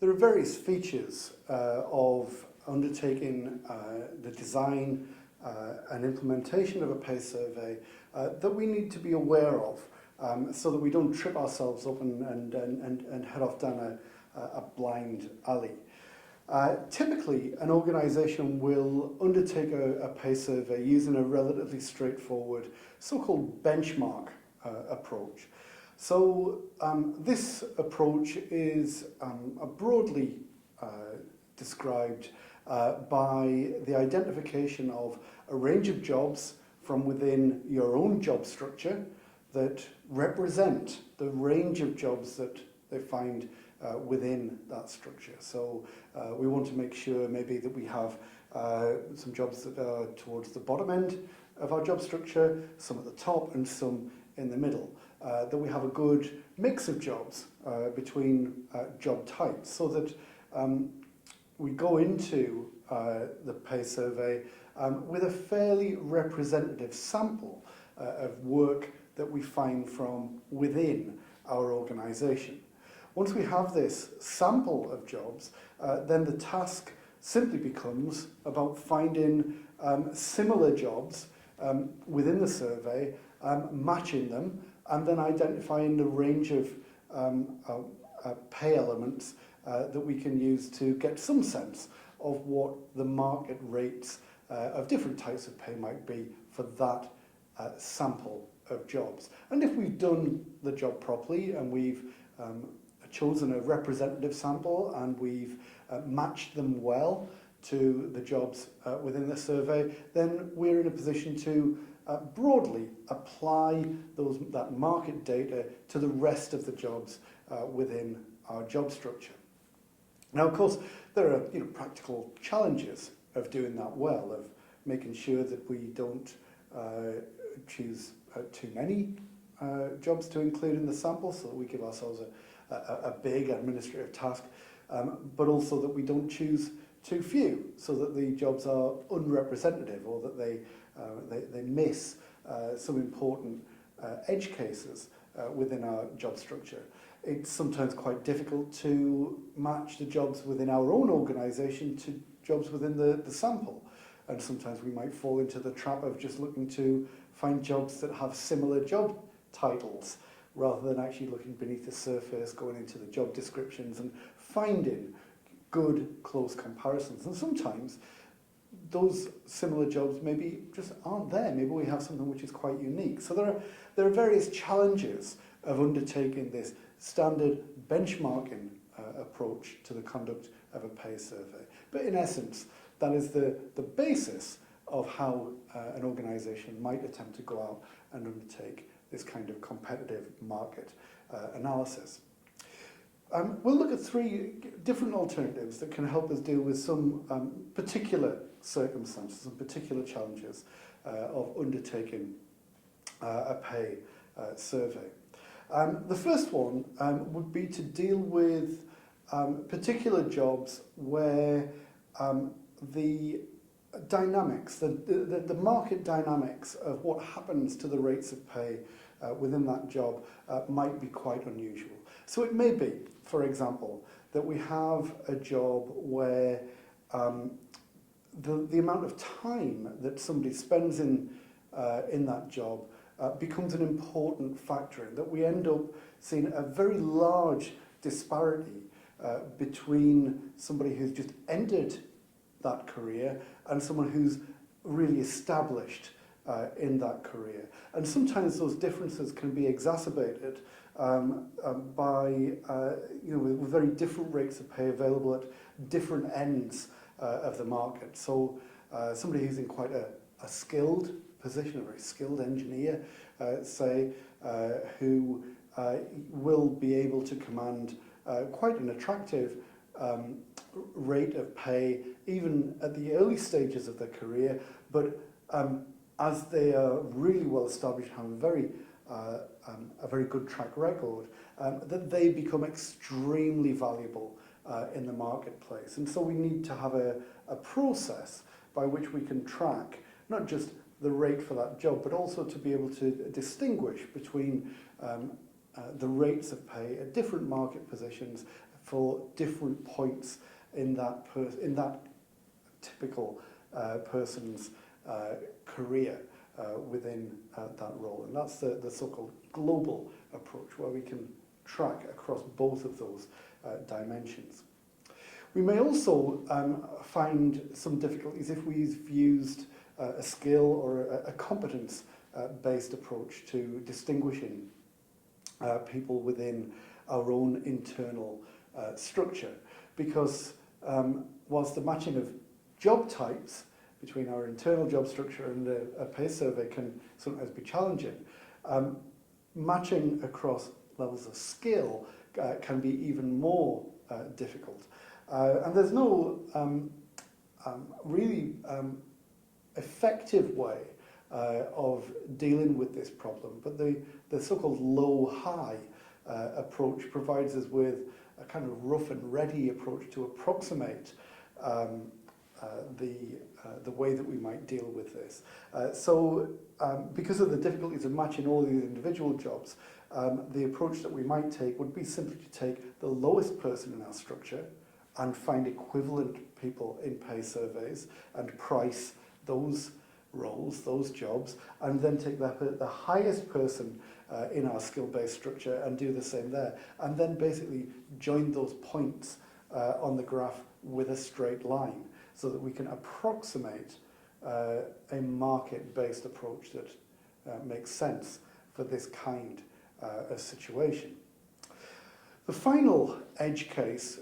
There are various features of undertaking the design and implementation of a pay survey that we need to be aware of so that we don't trip ourselves up and head off down a blind alley. Typically, an organisation will undertake a pay survey using a relatively straightforward so-called benchmark approach. So this approach is broadly described by the identification of a range of jobs from within your own job structure that represent the range of jobs that they find within that structure. So we want to make sure maybe that we have some jobs that are towards the bottom end of our job structure, some at the top and some in the middle. That we have a good mix of jobs between job types so that we go into the pay survey with a fairly representative sample of work that we find from within our organisation. Once we have this sample of jobs, then the task simply becomes about finding similar jobs within the survey, matching them, and then identifying the range of pay elements that we can use to get some sense of what the market rates of different types of pay might be for that sample of jobs. And if we've done the job properly and we've chosen a representative sample and we've matched them well to the jobs within the survey, then we're in a position to broadly apply that market data to the rest of the jobs within our job structure. Now, of course, there are practical challenges of doing that well, of making sure that we don't choose too many jobs to include in the sample, so that we give ourselves a big administrative task, but also that we don't choose too few, so that the jobs are unrepresentative or that they miss some important edge cases within our job structure. It's sometimes quite difficult to match the jobs within our own organisation to jobs within the sample. And sometimes we might fall into the trap of just looking to find jobs that have similar job titles, rather than actually looking beneath the surface, going into the job descriptions and finding good close comparisons. And sometimes those similar jobs maybe just aren't there. Maybe we have something which is quite unique. So there are various challenges of undertaking this standard benchmarking approach to the conduct of a pay survey. But in essence, that is the basis of how an organisation might attempt to go out and undertake this kind of competitive market analysis. We'll look at three different alternatives that can help us deal with some particular circumstances and particular challenges of undertaking a pay survey. The first one would be to deal with particular jobs where the dynamics, the market dynamics of what happens to the rates of pay within that job might be quite unusual. So it may be, for example, that we have a job where the amount of time that somebody spends in that job becomes an important factor, and that we end up seeing a very large disparity between somebody who's just entered that career and someone who's really established in that career. And sometimes those differences can be exacerbated by with very different rates of pay available at different ends of the market. So somebody who's in quite a skilled position, a very skilled engineer, say, who will be able to command quite an attractive rate of pay even at the early stages of their career, but as they are really well established, have a very good track record, that they become extremely valuable in the marketplace. And so we need to have a process by which we can track not just the rate for that job, but also to be able to distinguish between the rates of pay at different market positions for different points in that typical person's career within that role. And that's the so-called global approach, where we can track across both of those dimensions. We may also find some difficulties if we've used a skill or a competence-based approach to distinguishing people within our own internal structure, because whilst the matching of job types between our internal job structure and a pay survey can sometimes be challenging, matching across levels of skill can be even more difficult. And there's no really effective way of dealing with this problem, but the so-called low-high approach provides us with a kind of rough and ready approach to approximate the way that we might deal with this. So because of the difficulties of matching all these individual jobs, the approach that we might take would be simply to take the lowest person in our structure and find equivalent people in pay surveys and price those roles, those jobs, and then take the highest person in our skill-based structure and do the same there, and then basically join those points on the graph with a straight line, so that we can approximate a market-based approach that makes sense for this kind of situation. The final edge case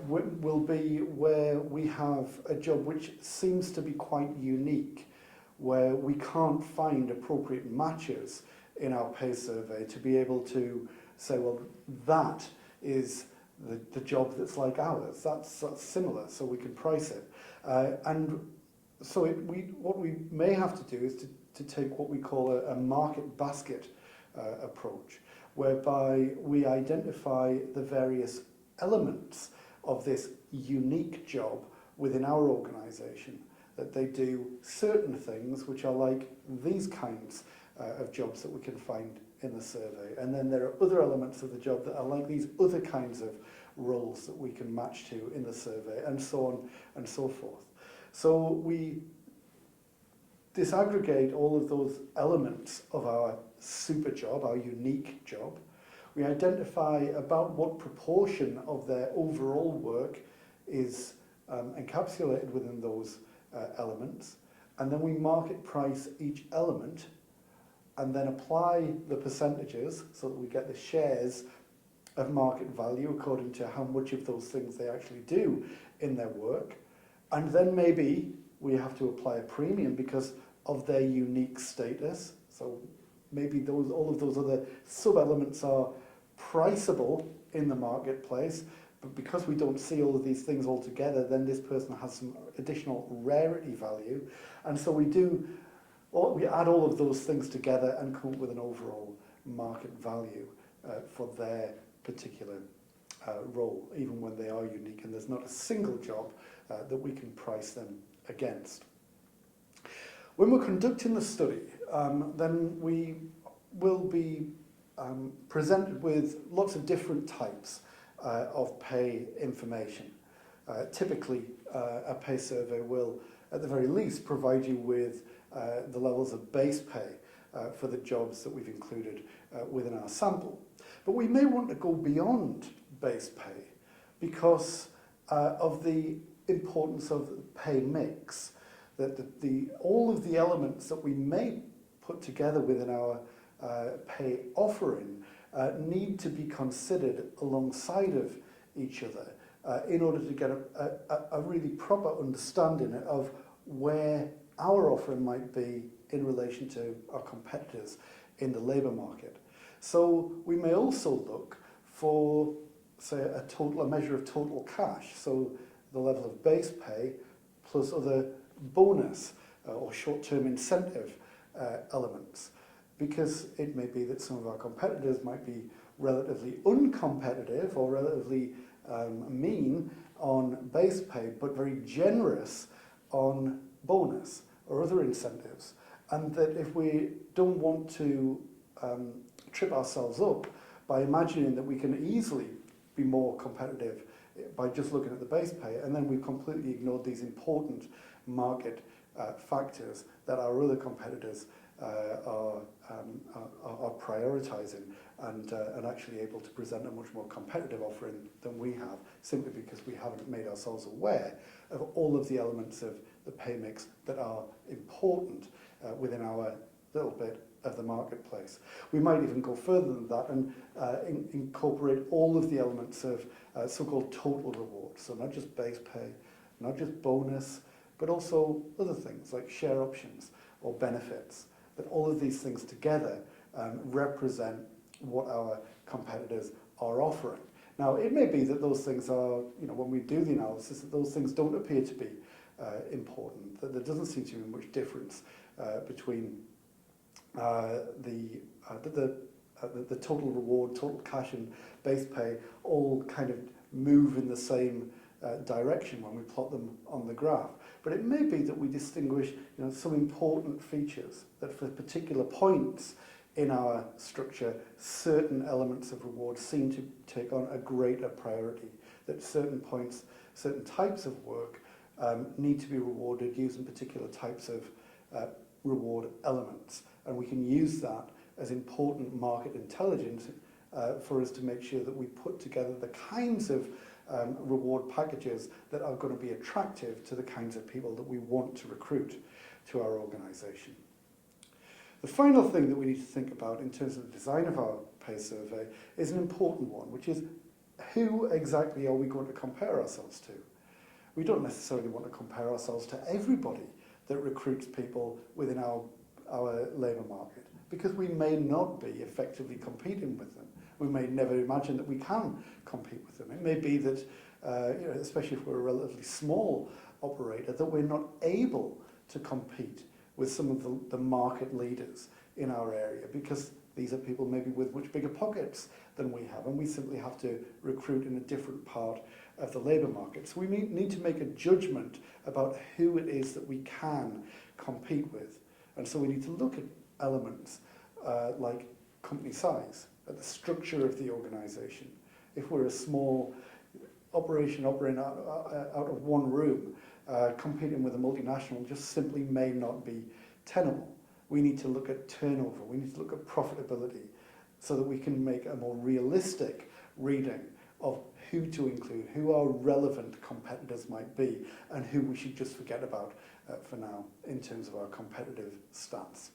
will be where we have a job which seems to be quite unique, where we can't find appropriate matches in our pay survey to be able to say, well, that is the job that's like ours. That's similar, so we can price it. And so what we may have to do is to take what we call a market basket approach, whereby we identify the various elements of this unique job within our organisation, that they do certain things which are like these kinds of jobs that we can find in the survey. And then there are other elements of the job that are like these other kinds of roles that we can match to in the survey, and so on and so forth. So we disaggregate all of those elements of our super job, our unique job. We identify about what proportion of their overall work is encapsulated within those elements, and then we market price each element and then apply the percentages so that we get the shares of market value according to how much of those things they actually do in their work. And then maybe we have to apply a premium because of their unique status. So maybe all of those other sub-elements are priceable in the marketplace, but because we don't see all of these things all together, then this person has some additional rarity value. And so we add all of those things together and come up with an overall market value for their particular role, even when they are unique and there's not a single job that we can price them against. When we're conducting the study, then we will be presented with lots of different types of pay information. Typically, a pay survey will, at the very least, provide you with the levels of base pay for the jobs that we've included within our sample. But we may want to go beyond base pay because of the importance of pay mix, that all of the elements that we may put together within our pay offering need to be considered alongside of each other in order to get a really proper understanding of where our offering might be in relation to our competitors in the labour market. So we may also look for, say, a measure of total cash, so the level of base pay plus other bonus or short-term incentive elements, because it may be that some of our competitors might be relatively uncompetitive or relatively mean on base pay, but very generous on bonus or other incentives. And that if we don't want to trip ourselves up by imagining that we can easily be more competitive by just looking at the base pay, and then we've completely ignored these important market factors that our other competitors are prioritising and actually able to present a much more competitive offering than we have, simply because we haven't made ourselves aware of all of the elements of the pay mix that are important within our little bit of the marketplace. We might even go further than that and incorporate all of the elements of so-called total reward. So not just base pay, not just bonus, but also other things like share options or benefits. That all of these things together represent what our competitors are offering. Now, it may be that those things are, when we do the analysis, that those things don't appear to be important, that there doesn't seem to be much difference between the total reward, total cash and base pay all kind of move in the same direction when we plot them on the graph. But it may be that we distinguish some important features, that for particular points in our structure, certain elements of reward seem to take on a greater priority, that certain points, certain types of work need to be rewarded using particular types of reward elements. And we can use that as important market intelligence for us to make sure that we put together the kinds of reward packages that are going to be attractive to the kinds of people that we want to recruit to our organisation. The final thing that we need to think about in terms of the design of our pay survey is an important one, which is who exactly are we going to compare ourselves to? We don't necessarily want to compare ourselves to everybody that recruits people within our labour market, because we may not be effectively competing with them. We may never imagine that we can compete with them. It may be that, especially if we're a relatively small operator, that we're not able to compete with some of the market leaders in our area, because these are people maybe with much bigger pockets than we have, and we simply have to recruit in a different part of the labour market. So we need to make a judgment about who it is that we can compete with. And so we need to look at elements like company size, at the structure of the organisation. If we're a small operation operating out of one room, competing with a multinational just simply may not be tenable. We need to look at turnover, we need to look at profitability, so that we can make a more realistic reading of who to include, who our relevant competitors might be, and who we should just forget about for now in terms of our competitive stats.